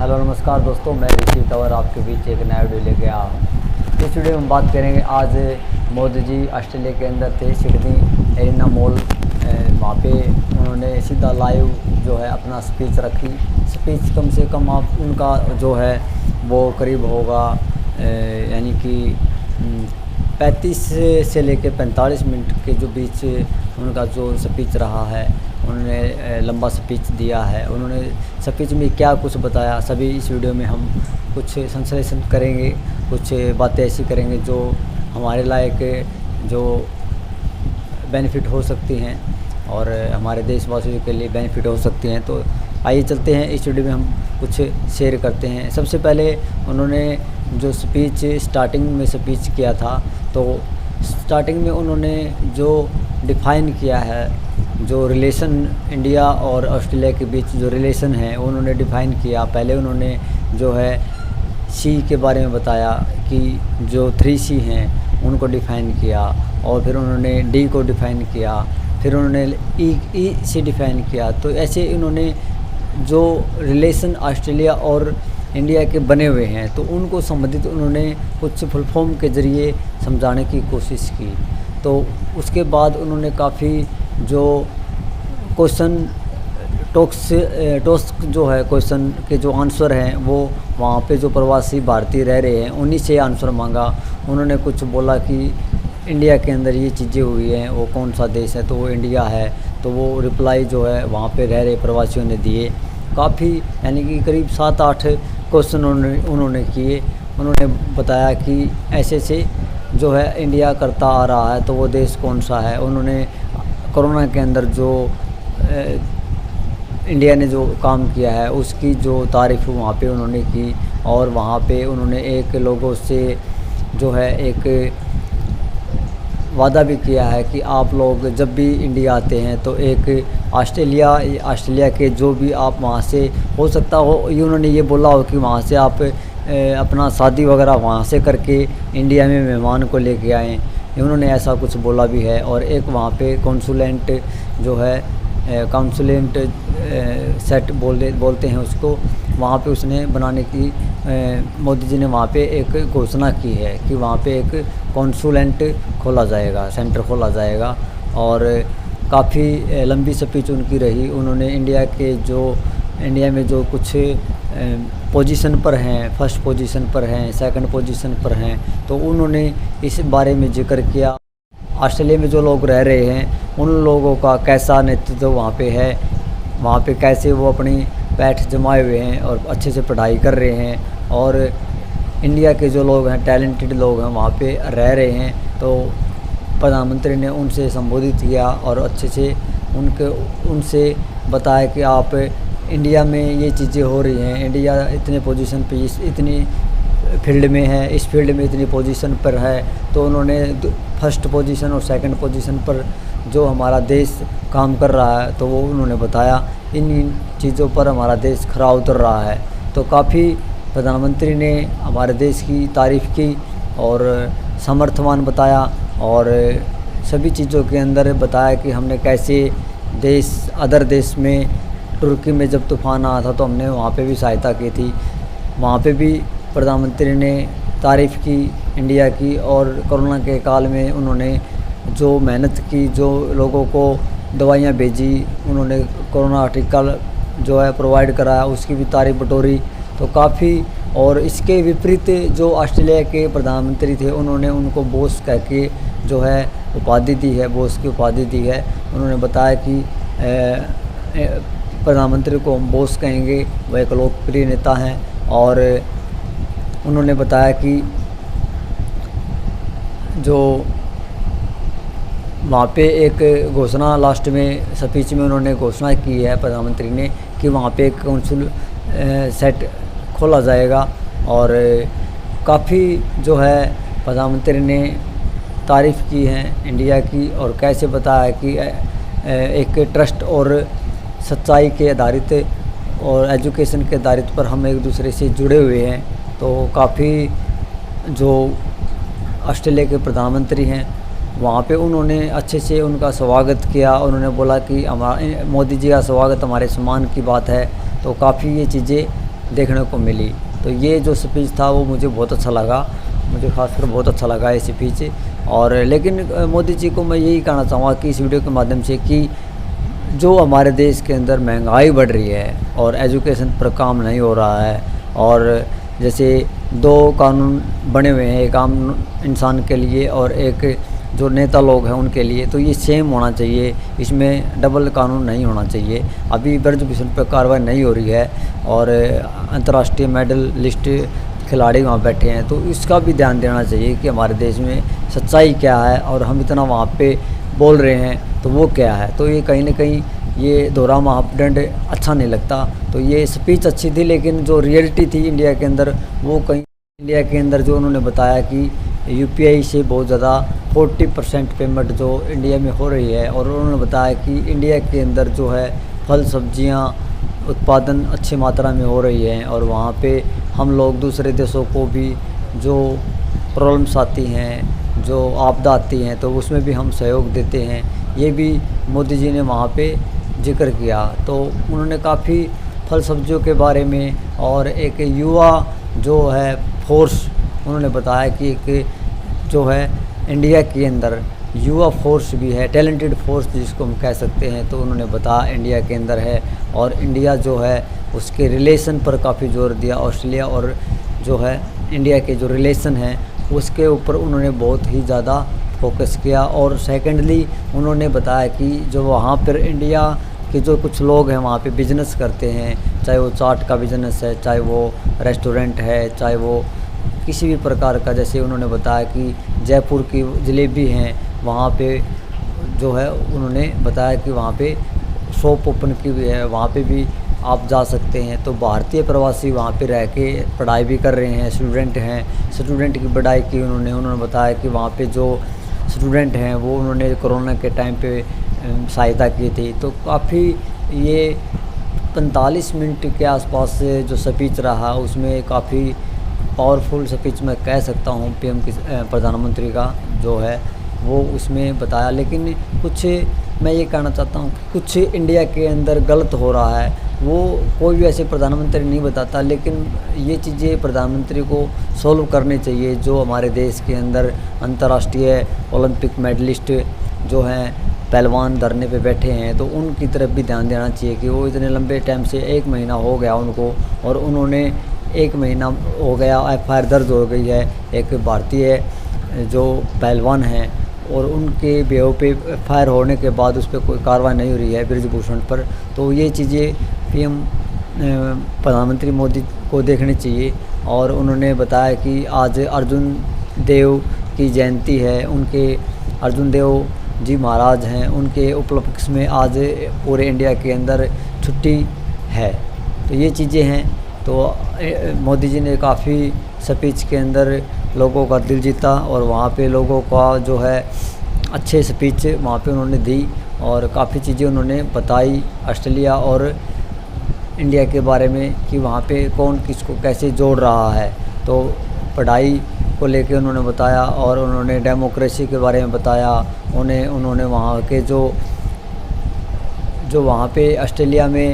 Hello नमस्कार दोस्तों, मैं ऋषि तंवर आपके बीच एक नया वीडियो लेके आया हूँ। इस वीडियो में बात करेंगे। आज मोदी जी ऑस्ट्रेलिया के अंदर थे, सिडनी एरिना मॉल। वहाँ पे उन्होंने सीधा लाइव जो है अपना स्पीच रखी। स्पीच कम से कम आप उनका जो है वो करीब होगा यानी कि 35 से लेकर 45 मिनट के जो बीच उनका जो स्पीच रहा है। उन्होंने लंबा स्पीच दिया है। उन्होंने स्पीच में क्या कुछ बताया, सभी इस वीडियो में हम कुछ संश्लेषण करेंगे। कुछ बातें ऐसी करेंगे जो हमारे लायक जो बेनिफिट हो सकती हैं और हमारे देशवासियों के लिए बेनिफिट हो सकती हैं। तो आइए चलते हैं, इस वीडियो में हम कुछ शेयर करते हैं। सबसे पहले उन्होंने जो स्पीच स्टार्टिंग में स्पीच किया था, तो स्टार्टिंग में उन्होंने जो डिफ़ाइन किया है, जो रिलेशन इंडिया और ऑस्ट्रेलिया के बीच जो रिलेशन है उन्होंने डिफ़ाइन किया। पहले उन्होंने जो है सी के बारे में बताया कि जो 3C हैं उनको डिफ़ाइन किया, और फिर उन्होंने डी को डिफ़ाइन किया, फिर उन्होंने ई से डिफ़ाइन किया। तो ऐसे इन्होंने जो रिलेशन ऑस्ट्रेलिया और इंडिया के बने हुए हैं तो उनको संबंधित उन्होंने कुछ फुल फॉर्म के ज़रिए समझाने की कोशिश की। तो उसके बाद उन्होंने काफ़ी जो क्वेश्चन टॉस्क जो है, क्वेश्चन के जो आंसर हैं वो वहाँ पे जो प्रवासी भारतीय रह रहे हैं उन्हीं से आंसर मांगा। उन्होंने कुछ बोला कि इंडिया के अंदर ये चीज़ें हुई हैं, वो कौन सा देश है, तो वो इंडिया है। तो वो रिप्लाई जो है वहाँ पे रह रहे प्रवासियों ने दिए। काफ़ी यानी कि करीब 7-8 क्वेश्चन उन्होंने किए। उन्होंने बताया कि ऐसे से जो है इंडिया करता आ रहा है, तो वो देश कौन सा है। उन्होंने कोरोना के अंदर जो इंडिया ने जो काम किया है उसकी जो तारीफ़ वहाँ पे उन्होंने की, और वहाँ पे उन्होंने एक लोगों से जो है एक वादा भी किया है कि आप लोग जब भी इंडिया आते हैं तो एक ऑस्ट्रेलिया के जो भी आप वहाँ से हो सकता हो, ये उन्होंने ये बोला हो कि वहाँ से आप अपना शादी वगैरह वहाँ से करके इंडिया में मेहमान को लेके आएँ। उन्होंने ऐसा कुछ बोला भी है। और एक वहाँ पे कॉन्सुलेंट जो है काउंसुलेंट सेट बोलते हैं उसको, वहाँ पे उसने बनाने की मोदी जी ने वहाँ पे एक घोषणा की है कि वहाँ पे एक कॉन्सुलेंट खोला जाएगा, सेंटर खोला जाएगा। और काफ़ी लंबी स्पीच उनकी रही। उन्होंने इंडिया में जो कुछ पोजीशन पर हैं, फर्स्ट पोजीशन पर हैं, सेकंड पोजीशन पर हैं, तो उन्होंने इस बारे में जिक्र किया। ऑस्ट्रेलिया में जो लोग रह रहे हैं उन लोगों का कैसा नेतृत्व वहाँ पे है, वहाँ पे कैसे वो अपनी पैठ जमाए हुए हैं और अच्छे से पढ़ाई कर रहे हैं। और इंडिया के जो लोग हैं, टैलेंटेड लोग हैं, वहाँ पे रह रहे हैं। तो प्रधानमंत्री ने उनसे संबोधित किया और अच्छे से उनसे बताया कि आप इंडिया में ये चीज़ें हो रही हैं, इंडिया इतने पोजीशन पे इतनी फील्ड में है, इस फील्ड में इतनी पोजीशन पर है। तो उन्होंने फर्स्ट पोजीशन और सेकंड पोजीशन पर जो हमारा देश काम कर रहा है तो वो उन्होंने बताया। इन चीज़ों पर हमारा देश खरा उतर रहा है। तो काफ़ी प्रधानमंत्री ने हमारे देश की तारीफ़ की और समर्थवान बताया, और सभी चीज़ों के अंदर बताया कि हमने कैसे अदर देश में तुर्की में जब तूफ़ान आया था तो हमने वहाँ पे भी सहायता की थी। वहाँ पे भी प्रधानमंत्री ने तारीफ़ की इंडिया की। और कोरोना के काल में उन्होंने जो मेहनत की, जो लोगों को दवाइयाँ भेजी, उन्होंने कोरोना टीका जो है प्रोवाइड कराया, उसकी भी तारीफ़ बटोरी। तो काफ़ी, और इसके विपरीत जो ऑस्ट्रेलिया के प्रधानमंत्री थे उन्होंने उनको बॉस कह के जो है उपाधि दी है, बॉस की उपाधि दी है। उन्होंने बताया कि प्रधानमंत्री को हम बॉस कहेंगे, वह एक लोकप्रिय नेता हैं। और उन्होंने बताया कि जो वहाँ पे एक घोषणा लास्ट में स्पीच में उन्होंने घोषणा की है प्रधानमंत्री ने कि वहाँ पे एक कौंसिल सेट खोला जाएगा। और काफ़ी जो है प्रधानमंत्री ने तारीफ़ की है इंडिया की, और कैसे बताया कि एक ट्रस्ट और सच्चाई के आधारित और एजुकेशन के आधारित पर हम एक दूसरे से जुड़े हुए हैं। तो काफ़ी जो ऑस्ट्रेलिया के प्रधानमंत्री हैं वहाँ पे उन्होंने अच्छे से उनका स्वागत किया। उन्होंने बोला कि मोदी जी का स्वागत हमारे सम्मान की बात है। तो काफ़ी ये चीज़ें देखने को मिली। तो ये जो स्पीच था वो मुझे बहुत अच्छा लगा, मुझे खासकर बहुत अच्छा लगा ये स्पीच। और लेकिन मोदी जी को मैं यही कहना चाहूँगा कि इस वीडियो के माध्यम से कि जो हमारे देश के अंदर महंगाई बढ़ रही है और एजुकेशन पर काम नहीं हो रहा है, और जैसे दो कानून बने हुए हैं, एक आम इंसान के लिए और एक जो नेता लोग हैं उनके लिए, तो ये सेम होना चाहिए, इसमें डबल कानून नहीं होना चाहिए। अभी ब्रजभूषण पर कार्रवाई नहीं हो रही है और अंतर्राष्ट्रीय मेडल लिस्ट खिलाड़ी वहाँ बैठे हैं, तो इसका भी ध्यान देना चाहिए कि हमारे देश में सच्चाई क्या है और हम इतना वहाँ पे बोल रहे हैं तो वो क्या है। तो ये कहीं ना कहीं ये दोहरा मापदंड अच्छा नहीं लगता। तो ये स्पीच अच्छी थी, लेकिन जो रियलिटी थी इंडिया के अंदर, वो कहीं इंडिया के अंदर जो उन्होंने बताया कि यूपीआई से बहुत ज़्यादा 40% पेमेंट जो इंडिया में हो रही है, और उन्होंने बताया कि इंडिया के अंदर जो है फल सब्जियां उत्पादन अच्छी मात्रा में हो रही है, और वहाँ पे हम लोग दूसरे देशों को भी जो प्रॉब्लम्स आती हैं, जो आपदा आती हैं, तो उसमें भी हम सहयोग देते हैं। ये भी मोदी जी ने वहाँ पे जिक्र किया। तो उन्होंने काफ़ी फल सब्जियों के बारे में और एक युवा जो है फोर्स, उन्होंने बताया कि एक जो है इंडिया के अंदर युवा फोर्स भी है, टैलेंटेड फोर्स जिसको हम कह सकते हैं, तो उन्होंने बताया इंडिया के अंदर है। और इंडिया जो है उसके रिलेशन पर काफ़ी जोर दिया, ऑस्ट्रेलिया और जो है इंडिया के जो रिलेशन हैं उसके ऊपर उन्होंने बहुत ही ज़्यादा फोकस किया। और सेकेंडली उन्होंने बताया कि जो वहाँ पर इंडिया के जो कुछ लोग हैं वहाँ पे बिज़नेस करते हैं, चाहे वो चाट का बिज़नेस है, चाहे वो रेस्टोरेंट है, चाहे वो किसी भी प्रकार का, जैसे उन्होंने बताया कि जयपुर की जलेबी हैं वहाँ पे जो है, उन्होंने बताया कि वहाँ पे शॉप ओपन की हुई है, वहाँ पे भी आप जा सकते हैं। तो भारतीय प्रवासी वहाँ पे रह के पढ़ाई भी कर रहे हैं, स्टूडेंट हैं, स्टूडेंट की पढ़ाई की उन्होंने बताया कि वहाँ पे जो स्टूडेंट हैं वो उन्होंने कोरोना के टाइम पे सहायता की थी। तो काफ़ी ये 45 मिनट के आसपास से जो स्पीच रहा उसमें काफ़ी पावरफुल स्पीच मैं कह सकता हूँ पीएम की, प्रधानमंत्री का जो है वो उसमें बताया। लेकिन कुछ मैं ये कहना चाहता हूँ कि कुछ इंडिया के अंदर गलत हो रहा है, वो कोई भी ऐसे प्रधानमंत्री नहीं बताता, लेकिन ये चीज़ें प्रधानमंत्री को सॉल्व करनी चाहिए। जो हमारे देश के अंदर अंतर्राष्ट्रीय ओलंपिक मेडलिस्ट जो हैं पहलवान धरने पे बैठे हैं, तो उनकी तरफ भी ध्यान देना चाहिए कि वो इतने लंबे टाइम से 1 महीना हो गया उनको, और उन्होंने 1 महीना हो गया एफआईआर दर्ज हो गई है एक भारतीय जो पहलवान हैं, और उनके बेहों पे एफआईआर होने के बाद उस पर कोई कार्रवाई नहीं हो रही है ब्रिजभूषण पर। तो ये चीज़ें पीएम प्रधानमंत्री मोदी को देखनी चाहिए। और उन्होंने बताया कि आज अर्जुन देव की जयंती है, उनके अर्जुन देव जी महाराज हैं, उनके उपलक्ष्य में आज पूरे इंडिया के अंदर छुट्टी है। तो ये चीज़ें हैं। तो मोदी जी ने काफ़ी स्पीच के अंदर लोगों का दिल जीता, और वहाँ पे लोगों का जो है अच्छे स्पीच वहाँ पे उन्होंने दी, और काफ़ी चीज़ें उन्होंने बताई ऑस्ट्रेलिया और इंडिया के बारे में कि वहाँ पे कौन किसको कैसे जोड़ रहा है। तो पढ़ाई को लेके उन्होंने बताया, और उन्होंने डेमोक्रेसी के बारे में बताया। उन्होंने वहाँ के जो वहाँ पे ऑस्ट्रेलिया में